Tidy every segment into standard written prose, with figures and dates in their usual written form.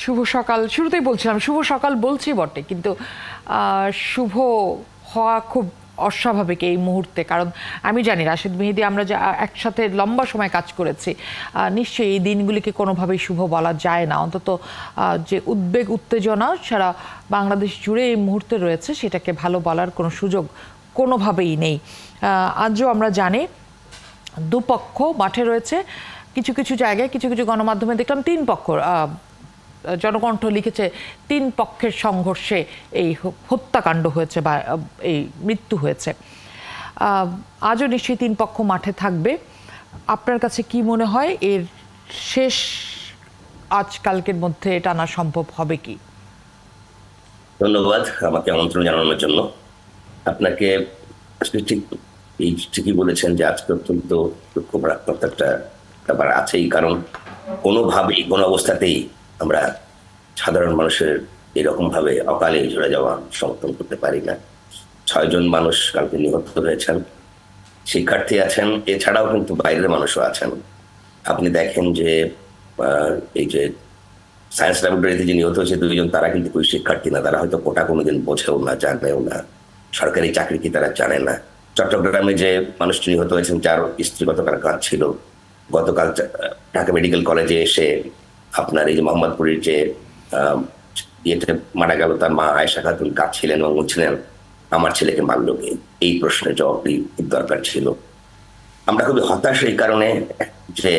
শুভ সকাল। শুরুতেই বলছিলাম শুভ সকাল বলছি বটে, কিন্তু শুভ হওয়া খুব অস্বাভাবিক এই মুহূর্তে। কারণ আমি জানি রাশেদ মেহেদী আমরা যে একসাথে লম্বা সময় কাজ করেছি, নিশ্চয়ই এই দিনগুলিকে কোনোভাবেই শুভ বলা যায় না। অন্তত যে উদ্বেগ উত্তেজনা সারা বাংলাদেশ জুড়ে এই মুহূর্তে রয়েছে, সেটাকে ভালো বলার কোনো সুযোগ কোনোভাবেই নেই। আজও আমরা জানি দুপক্ষ মাঠে রয়েছে। কিছু কিছু জায়গায় কিছু কিছু গণমাধ্যমে দেখলাম তিন পক্ষ, জনকণ্ঠ লিখেছে তিন পক্ষের সংঘর্ষে এই হত্যাকাণ্ড হয়েছে বা এই মৃত্যু হয়েছে। আজও নিশ্চয়ই তিন পক্ষ মাঠে থাকবে। আপনার কাছে কি মনে হয় এর শেষ আজকালকের মধ্যে এটা আনা সম্ভব হবে কি? ধন্যবাদ আমাকে আমন্ত্রণ জানানোর জন্য। আপনাকে ঠিক ঠিকই বলেছেন যে আজকে অত্যন্ত দুঃখ মারাত্মক একটা ব্যাপার আছেই। কারণ কোনোভাবেই কোনো অবস্থাতেই আমরা সাধারণ মানুষের এরকম ভাবে অকালে ঝরে যাওয়া সমর্থন করতে পারি না। 6 জন মানুষ কালকে নিহত হয়েছেন, শিক্ষার্থী আছেন, এছাড়াও কিন্তু বাইরের মানুষও আছেন। আপনি দেখেন যে এই যে সায়েন্স ল্যাবরেটরিতে যে নিহত হয়েছে 2 জন, তারা কিন্তু কোনো শিক্ষার্থী না, তারা হয়তো কোটা কোনোদিন বোঝেও না, জানেও না, সরকারি চাকরি কি তারা জানে না। চট্টগ্রামে যে মানুষটি নিহত হয়েছেন, যার স্ত্রী গতকাল কাঁদছিল, গতকাল ঢাকা মেডিকেল কলেজে এসে আপনার এই যে মোহাম্মদপুরের যে ইয়েতে মারা গেল, তার মা আয়েশা খাতুন কাঁদছিলেন এবং বলছিলেন আমার ছেলেকে মারল কে। এই প্রশ্নের জবাবটি খুব দরকার ছিল। আমরা খুবই হতাশ এই কারণে যে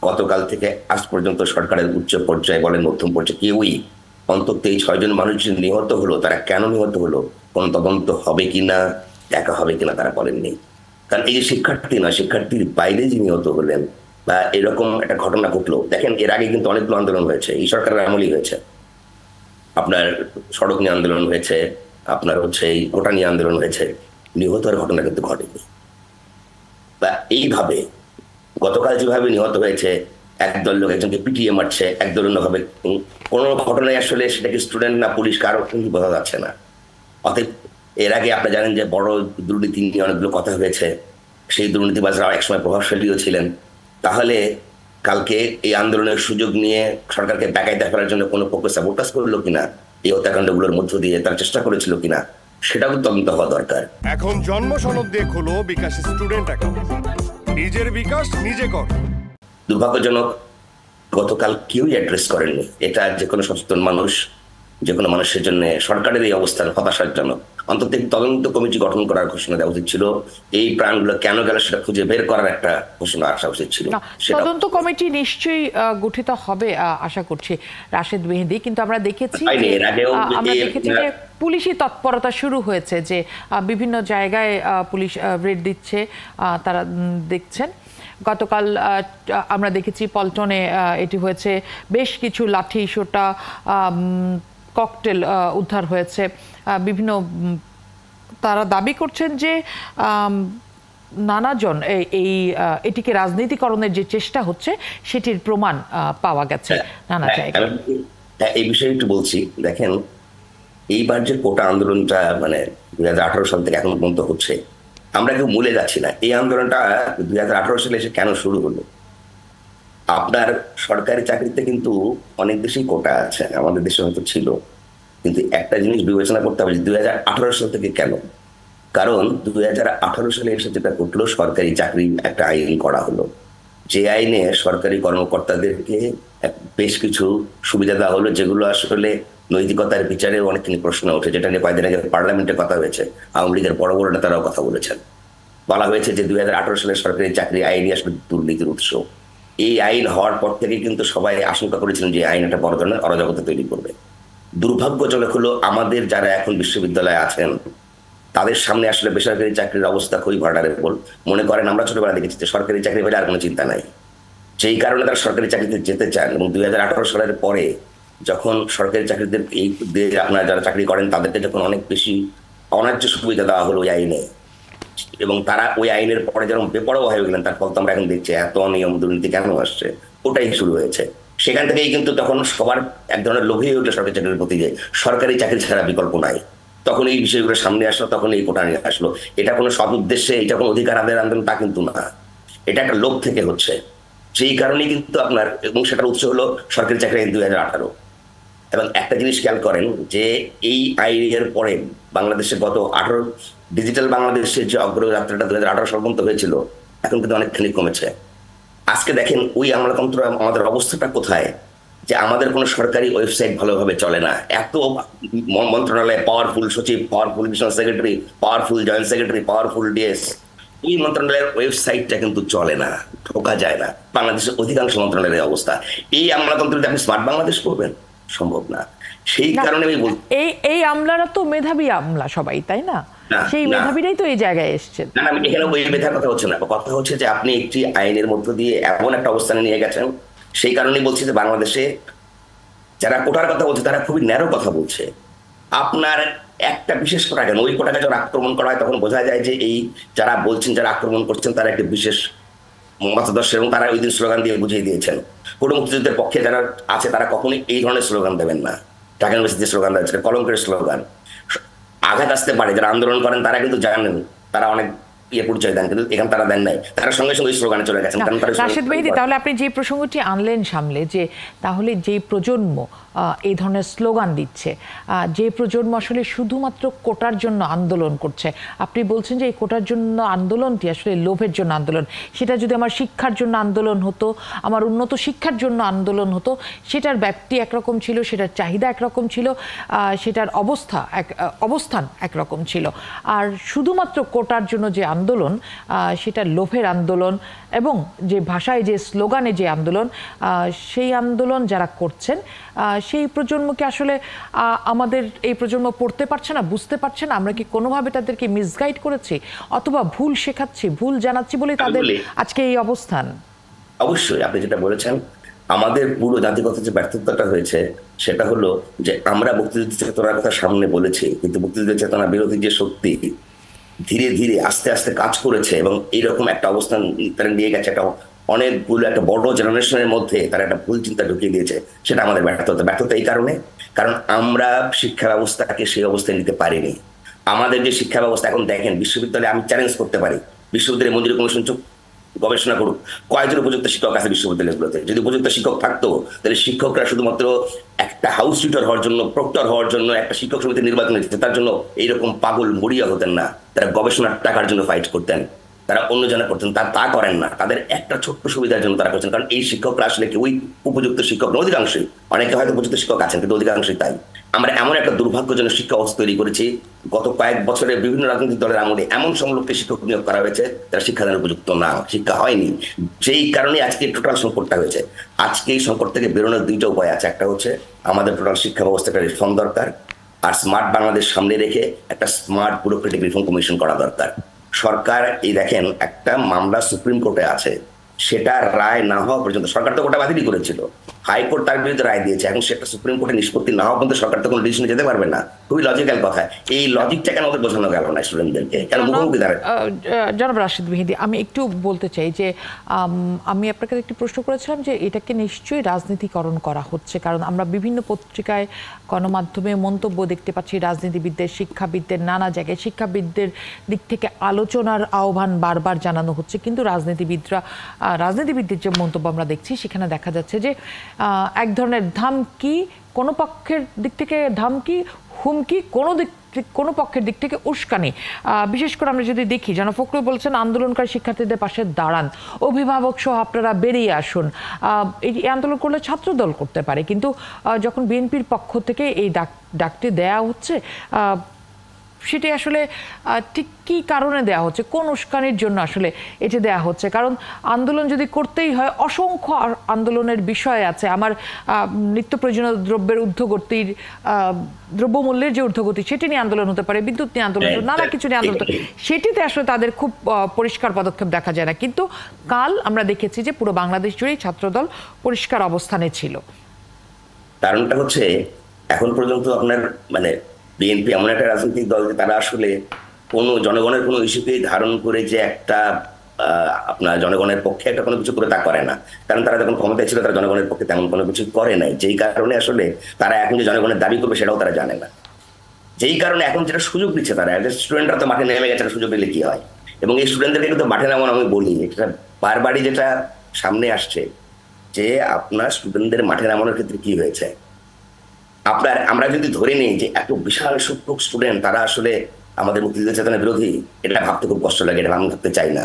গতকাল থেকে আজ পর্যন্ত সরকারের উচ্চ পর্যায়ে বলেন মধ্যম পর্যায়ে কেউই অন্তত এই 6 জন মানুষ যে নিহত হলো, তারা কেন নিহত হলো, কোন তদন্ত হবে কিনা, দেখা হবে কিনা তারা বলেননি। কারণ এই যে শিক্ষার্থী না, শিক্ষার্থীর বাইরে যে নিহত হলেন বা এরকম একটা ঘটনা ঘটলো, দেখেন এর আগে কিন্তু অনেকগুলো আন্দোলন হয়েছে, এই সরকারের আমলই হয়েছে। আপনার সড়ক নিয়ে আন্দোলন হয়েছে, আপনার হচ্ছে এই কোটা নিয়ে আন্দোলন হয়েছে, নিহতের ঘটনা কিন্তু ঘটেনি। বা এইভাবে গতকাল যেভাবে নিহত হয়েছে, একদল লোক একজনকে পিটিয়ে মারছে, একদল অন্যভাবে, কোনো ঘটনায় আসলে সেটা কি স্টুডেন্ট না পুলিশ কারো কিন্তু বোঝা যাচ্ছে না। অতএব এর আগে আপনি জানেন যে বড় দুর্নীতি নিয়ে অনেকগুলো কথা হয়েছে, সেই দুর্নীতিবাজরা একসময় প্রভাবশালীও ছিলেন। তাহলে কালকে এই আন্দোলনের সুযোগ নিয়ে সরকারকে বেকায়দা করার জন্য কোনো পক্ষ সাবোটাজ করলো কিনা, এই হত্যাকাণ্ডগুলোর মধ্য দিয়ে তারা চেষ্টা করেছিল কিনা, সেটাও তদন্ত হওয়া দরকার। এখন জন্ম সনদ দিয়ে খোলো বিকাশ স্টুডেন্ট অ্যাকাউন্ট, নিজের বিকাশ নিজে কর। দুর্ভাগ্যজনক গতকাল কেউই অ্যাড্রেস করেননি এটা। যে কোনো সচেতন মানুষ, যে কোনো মানুষের জন্য সরকারের এই অবস্থান হতাশাজনক। অন্তত তদন্ত কমিটি গঠন করার ঘোষণা দেওয়া উচিত ছিল, এই প্রাণগুলো কেন গেল সেটা খুঁজে বের করার একটা ঘোষণা আসা উচিত ছিল। তদন্ত কমিটি নিশ্চয়ই গঠিত হবে আশা করছি রাশেদ মেহেদী। কিন্তু আমরা দেখেছি যে পুলিশি তৎপরতা শুরু হয়েছে, যে বিভিন্ন জায়গায় পুলিশ রেড দিচ্ছে, তারা দেখছেন। গতকাল আমরা দেখেছি পল্টনে এটি হয়েছে, বেশ কিছু লাঠি সোটা ককটেল উদ্ধার হয়েছে। বিভিন্ন তারা দাবি করছেন যে নানাজন এটিকে রাজনীতিকরণের যে চেষ্টা হচ্ছে সেটির প্রমাণ পাওয়া গেছে নানা জায়গায়। এই বিষয়ে একটু বলছি। দেখেন এইবার যে কোটা আন্দোলনটা মানে 2018 সাল থেকে এখন পর্যন্ত হচ্ছে, আমরা কেউ ভুলে যাচ্ছি না এই আন্দোলনটা 2018 সালে এসে কেন শুরু হলো। আপনার সরকারি চাকরিতে কিন্তু অনেক দেশেই কোটা আছে, আমাদের দেশে হয়তো ছিল, কিন্তু একটা জিনিস বিবেচনা করতে হবে 2018 সাল থেকে কেন। কারণ 2018 সালে এসে যেটা ঘটলো, সরকারি চাকরি একটা আইন করা হলো, যে আইনে সরকারি কর্মকর্তাদেরকে বেশ কিছু সুবিধা দেওয়া হলো, যেগুলো আসলে নৈতিকতার বিচারে অনেকখানি প্রশ্ন ওঠে, যেটা নিয়ে কয়েকদিন আগে পার্লামেন্টে কথা হয়েছে, আওয়ামী লীগের বড় বড় নেতারাও কথা বলেছেন। বলা হয়েছে যে 2018 সালে সরকারি চাকরি আইনই আসলে দুর্নীতির উৎস। এই আইন হওয়ার পর থেকে কিন্তু সবাই আশঙ্কা করেছিলেন যে আইন একটা বড় ধরনের অরাজকতা তৈরি করবে। দুর্ভাগ্যজনক হলো আমাদের যারা এখন বিশ্ববিদ্যালয়ে আছেন, তাদের সামনে আসলে বেসরকারি চাকরির অবস্থা খুবই ভার্নারেবল। মনে করেন আমরা ছোটবেলা দেখেছি যে সরকারি চাকরি পেলে আর কোনো চিন্তা নাই, সেই কারণে তারা সরকারি চাকরিতে যেতে চান। এবং 2018 সালের পরে যখন সরকারি চাকরিদের এই আপনারা যারা চাকরি করেন তাদেরকে যখন অনেক বেশি অন্যায্য সুবিধা দেওয়া হলো ওই আইনে, এবং তারা ওই আইনের পরে যেরকম বেপরোয়া হয়ে গেলেন, তার ফল তো আমরা এখন দেখছি এত অনিয়ম দুর্নীতি কেন আসছে, ওটাই শুরু হয়েছে। সেখান থেকেই কিন্তু তখন সবার এক ধরনের লোভই হয়ে উঠলো সরকারি চাকরির প্রতি, যে সরকারি চাকরি ছাড়া বিকল্প নাই। তখন এই বিষয়গুলো সামনে আসলো, তখন এই কোটা নিয়ে আসলো। এটা কোনো সৎ উদ্দেশ্যে, এটা কোনো অধিকার আদায়ের আন্দোলন তা কিন্তু না, এটা একটা লোভ থেকে হচ্ছে। সেই কারণেই কিন্তু আপনার, এবং সেটার উৎস হলো সরকারি চাকরি আইন 2018। এবং একটা জিনিস খেয়াল করেন যে এই আইনের পরে বাংলাদেশে গত 18 ডিজিটাল বাংলাদেশের যে অগ্রযাত্রাটা 2018 সাল পর্যন্ত হয়েছিল এখন কিন্তু অনেকখানি কমেছে। আজকে দেখেন ওই আমলাতন্ত্র আমাদের অবস্থাটা কোথায়, যে আমাদের কোনো সরকারি ওয়েবসাইট ভালোভাবে চলে না। এত মন্ত্রণালয়ে পাওয়ারফুল সচিব, powerful mission secretary, powerful joint secretary, powerful DS, এই মন্ত্রণালয়ের ওয়েবসাইটটা কিন্তু চলে না, ঢোকা যায় না। বাংলাদেশের অধিকাংশ মন্ত্রণালয়ের অবস্থা। এই আমলাতন্ত্রে আপনি স্মার্ট বাংলাদেশ করবেন, সম্ভব না। সেই কারণে আমি বলছি এই আমলারা তো মেধাবী আমলা সবাই, তাই না? সেই মেধাবীরাই তো এই জায়গায় এসছেন। না, আমি এখানে ওই মেধার কথা হচ্ছে না, কথা হচ্ছে যে আপনি একটি আইনের মধ্য দিয়ে এমন একটা অবস্থানে নিয়ে গেছেন। সেই কারণেই বলছি যে বাংলাদেশে যারা কোটার কথা বলছে তারা খুবই ন্যারো কথা বলছে। আপনার একটা বিশেষ কোটা কেন, ওই কোটাকে যখন আক্রমণ করা হয় তখন বোঝা যায় যে এই যারা বলছেন, যারা আক্রমণ করছেন তারা একটা বিশেষ মতাদর্শ, এবং তারা ওই দিন স্লোগান দিয়ে বুঝিয়ে দিয়েছেন। কোনো মুক্তিযুদ্ধের পক্ষে যারা আছে তারা কখনোই এই ধরনের স্লোগান দেবেন না। ঢাকা ইউনিভার্সিটির স্লোগান দেওয়া কলঙ্কের স্লোগান। আঘাত আসতে পারে, যারা আন্দোলন করেন তারা কিন্তু জানেন, তারা অনেক পরিচয় দেন, কিন্তু এখানে তারা দেন নাই, তারা সঙ্গে সঙ্গে ওই স্লোগানে চলে গেছেন। রাশেদ মেহেদী, তাহলে আপনি যে প্রসঙ্গটি আনলেন সামলে, যে তাহলে যে প্রজন্ম এই ধরনের স্লোগান দিচ্ছে, যে প্রজন্ম আসলে শুধুমাত্র কোটার জন্য আন্দোলন করছে, আপনি বলছেন যে এই কোটার জন্য আন্দোলনটি আসলে লোভের জন্য আন্দোলন। সেটা যদি আমার শিক্ষার জন্য আন্দোলন হতো, আমার উন্নত শিক্ষার জন্য আন্দোলন হতো, সেটার ব্যাপ্তি একরকম ছিল, সেটার চাহিদা একরকম ছিল, সেটার অবস্থান একরকম ছিল। আর শুধুমাত্র কোটার জন্য যে আন্দোলন, সেটা লোভের আন্দোলন, এবং যে ভাষায় যে স্লোগানে যে আন্দোলন, সেই আন্দোলন যারা করছেন সেই প্রজন্মকে আসলে আমাদের এই প্রজন্ম পড়তে পারছে না, বুঝতে পারছে না। আমরা কি কোনোভাবে তাদেরকে মিসগাইড করেছি, অথবা ভুল শেখাচ্ছি, ভুল জানাচ্ছি বলে তাদের আজকে এই অবস্থান? অবশ্যই আপনি যেটা বলেছেন, আমাদের পুরো জাতিগত যে ব্যর্থতাটা হয়েছে সেটা হলো যে আমরা মুক্তিযুদ্ধ চেতনার কথা সামনে বলেছি, কিন্তু মুক্তিযুদ্ধ চেতনা বিরোধী যে শক্তি ধীরে ধীরে আস্তে আস্তে কাজ করেছে এবং এইরকম একটা অবস্থান তারা নিয়ে গেছে, একটা অনেকগুলো একটা বড় জেনারেশনের মধ্যে তারা একটা ভুল চিন্তা ঢুকিয়ে দিয়েছে। সেটা আমাদের ব্যর্থতা এই কারণে, কারণ আমরা শিক্ষা ব্যবস্থাকে সেই অবস্থায় নিতে পারিনি। আমাদের যে শিক্ষা ব্যবস্থা এখন দেখেন, বিশ্ববিদ্যালয়ে আমি চ্যালেঞ্জ করতে পারি, বিশ্ববিদ্যালয়ে মঞ্জুরি কমিশন গবেষণা করুক, কয়েকজন উপযুক্ত শিক্ষক আছে বিশ্ববিদ্যালয়গুলোতে। যদি উপযুক্ত শিক্ষক থাকতো তাহলে শিক্ষকরা শুধুমাত্র একটা হাউস টিউটর হওয়ার জন্য, প্রক্টর হওয়ার জন্য একটা শিক্ষক সমিতি নির্বাচন হয়েছে, তার জন্য এইরকম পাগল মরিয়া হতেন না। তারা গবেষণার টাকার জন্য ফাইট করতেন, তারা অন্য জনে করতেন, তা করেন না। তাদের একটা ছোট্ট সুবিধার জন্য তারা করছেন, কারণ এই শিক্ষকরা আসলে কেউই উপযুক্ত শিক্ষক না, অধিকাংশই। অনেকে হয়তো উপযুক্ত শিক্ষক আছেন কিন্তু অধিকাংশই তাই। আমরা এমন একটা দুর্ভাগ্যজনক শিক্ষা ব্যবস্থা তৈরি করেছি, গত কয়েক বছরে বিভিন্ন রাজনৈতিক দলের আমলে এমন সব লোককে শিক্ষক নিয়োগ করা হয়েছে তারা শিক্ষাদানের উপযুক্ত না, শিক্ষা হয়নি। যেই কারণে আজকে টোটাল সংকটটা হয়েছে। আজকে এই সংকট থেকে বেরোনোর দুইটা উপায় আছে। একটা হচ্ছে আমাদের টোটাল শিক্ষা ব্যবস্থাটা রিফর্ম দরকার, আর স্মার্ট বাংলাদেশ সামনে রেখে একটা স্মার্ট ব্যুরোক্রেটিক রিফর্ম কমিশন করা দরকার। সরকার এই দেখেন একটা মামলা সুপ্রিম কোর্টে আছে, সেটা রায় না হওয়া পর্যন্ত, সরকার তো কোটা বাতিলই করেছিল, হাইকোর্ট তার বিরুদ্ধে রায় দিয়েছে, এখন সেটা সুপ্রিম কোর্টে নিষ্পত্তি না হওয়া পর্যন্ত সরকার তো কোনো ডিসিশনে যেতে পারবে না। খুবই লজিক্যাল কথা। এই লজিকটা কেন ওদের বোঝানো গেল না স্টুডেন্টদেরকে, কেন মুখোমুখি দাঁড়ায়? জনাব রাশেদ মেহেদী, আমি একটু বলতে চাই যে আমি আপনাকে একটি প্রশ্ন করেছিলাম যে এটাকে নিশ্চয়ই রাজনীতিকরণ করা হচ্ছে, কারণ আমরা বিভিন্ন পত্রিকায়, গণমাধ্যমে মন্তব্য দেখতে পাচ্ছি, রাজনীতিবিদদের, শিক্ষাবিদদের, নানা জায়গায় শিক্ষাবিদদের দিক থেকে আলোচনার আহ্বান বারবার জানানো হচ্ছে, কিন্তু রাজনীতিবিদদের যে মন্তব্য আমরা দেখছি সেখানে দেখা যাচ্ছে যে এক ধরনের ধামকি, কোনো পক্ষের দিক থেকে ধামকি, হুমকি, কোনো পক্ষের দিক থেকে উস্কানি। বিশেষ করে আমরা যদি দেখি, যেন ফখরুল বলছেন আন্দোলনকারী শিক্ষার্থীদের পাশে দাঁড়ান, অভিভাবক সহ আপনারা বেরিয়ে আসুন। এই আন্দোলন করলে ছাত্রদল করতে পারে, কিন্তু যখন বিএনপির পক্ষ থেকে এই ডাকটি দেয়া হচ্ছে, সেটি আসলে ঠিক কী কারণে দেওয়া হচ্ছে, কোন উস্কানির জন্য আসলে এটি দেওয়া হচ্ছে? কারণ আন্দোলন যদি করতেই হয়, অসংখ্য আন্দোলনের বিষয় আছে। আমার নিত্য প্রয়োজনীয় দ্রব্যের ঊর্ধ্বগতির, দ্রব্যমূল্যের যে ঊর্ধ্বগতি, সেটি নিয়ে আন্দোলন হতে পারে, বিদ্যুৎ নিয়ে আন্দোলন, নানা কিছু নিয়ে আন্দোলন, সেটিতে আসলে তাদের খুব পরিষ্কার পদক্ষেপ দেখা যায় না। কিন্তু কাল আমরা দেখেছি যে পুরো বাংলাদেশ জুড়েই ছাত্রদল পরিষ্কার অবস্থানে ছিল। কারণটা হচ্ছে এখন পর্যন্ত আপনার বিএনপি এমন একটা রাজনৈতিক দল যে তারা আসলে কোনো জনগণের কোনো ইস্যুকেই ধারণ করে যে একটা আপনার জনগণের পক্ষে একটা কোনো কিছু করে তা করে না। কারণ তারা যখন ক্ষমতায় ছিল তারা জনগণের পক্ষে তেমন কোনো কিছু করে নাই, যেই কারণে আসলে তারা এখন যে জনগণের দাবি করবে সেটাও তারা জানে না। যেই কারণে এখন যেটা সুযোগ দিচ্ছে তারা, স্টুডেন্টরা তো মাঠে নেমে গেছে, সুযোগ দিলে কি হয়। এবং এই স্টুডেন্টদেরকে কিন্তু মাঠে নামান আমি বলি, এটা বারবারই যেটা সামনে আসছে যে আপনার স্টুডেন্টদের মাঠে নামানোর ক্ষেত্রে কি হয়েছে, আমরা যদি ধরে নিই যে এত বিশাল সংখ্যক স্টুডেন্ট তারা আসলে আমাদের মুক্তিযুদ্ধ চেতনা বিরোধী, এটা ভাবতে খুব কষ্ট লাগে, এটা আমি ভাবতে চাই না।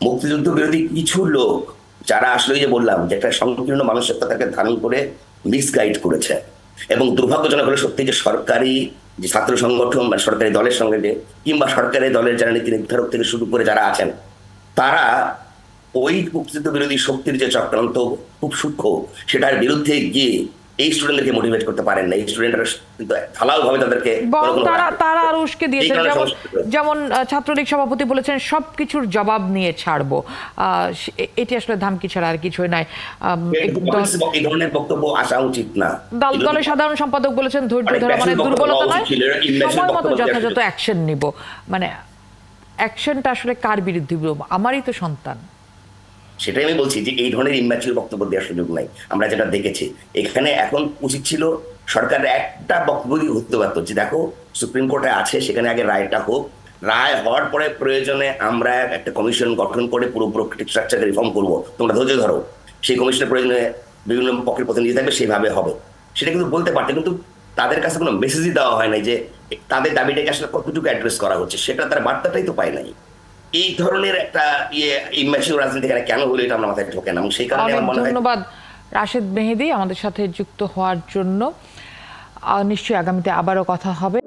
মুক্তিযুদ্ধ বিরোধী কিছু লোক যারা আসলে যে বললাম যে একটা সংকীর্ণ মানসিকতাকে ধারণ করে মিসগাইড করেছে, এবং দুর্ভাগ্যজনক হলো সত্যি যে সরকারি যে ছাত্র সংগঠন বা সরকারি দলের সঙ্গে যে কিংবা সরকারি দলের যারা নীতি নির্ধারক থেকে শুরু করে যারা আছেন, তারা ওই মুক্তিযুদ্ধ বিরোধী শক্তির যে চক্রান্ত খুব সূক্ষ্ম, সেটার বিরুদ্ধে গিয়ে এই স্টুডেন্টদেরকে মোটিভেট করতে পারেন না। এই স্টুডেন্টরা কিন্তু ঢালাও ভাবে তাদেরকে তারা আর উস্কে দিয়েছে, যেমন ছাত্রলীগ সভাপতি বলেছেন সবকিছুর জবাব নিয়ে ছাড়বো। এটি আসলে ধামকি ছাড়া আর কিছুই নাই। এই ধরনের বক্তব্য আসা উচিত না। দলের সাধারণ সম্পাদক বলেছেন ধৈর্য ধরা মানে দুর্বলতা নয়, সময় মতো যথাযথ অ্যাকশন নিব। মানে অ্যাকশনটা আসলে কার বিরুদ্ধে? আমারই তো সন্তান। সেটাই আমি বলছি যে এই ধরনের ইম্যাচিউর বক্তব্য দেওয়ার সুযোগ নাই। আমরা যেটা দেখেছি এখানে, এখন উচিত ছিল সরকারের একটা বক্তব্য হতে পারত যে দেখো সুপ্রিম কোর্টে আছে, সেখানে আগে রায়টা হোক, রায় হওয়ার পরে প্রয়োজনে আমরা একটা কমিশন গঠন করে পুরো প্রক্রিয়া স্ট্রাকচারকে রিফর্ম করবো, তোমরা ধৈর্য ধরো। সেই কমিশনের প্রয়োজনে বিভিন্ন পক্ষের প্রতিনিধি থাকবে, সেইভাবে হবে। সেটা কিন্তু বলতে পারতে, কিন্তু তাদের কাছে কোনো মেসেজই দেওয়া হয় নাই যে তাদের দাবিটাকে আসলে কতটুকু অ্যাড্রেস করা হচ্ছে, সেটা তার বার্তাটাই তো পায় নাই। এই ধরনের একটা ইম্যাচিউর রাজনীতি কেন হলো, এটা আমার মাথায় ঢোকে না। এবং সেই কারণে আমার মনে হয় ধন্যবাদ রাশেদ মেহেদী আমাদের সাথে যুক্ত হওয়ার জন্য। নিশ্চয়ই আগামীতে আবারও কথা হবে।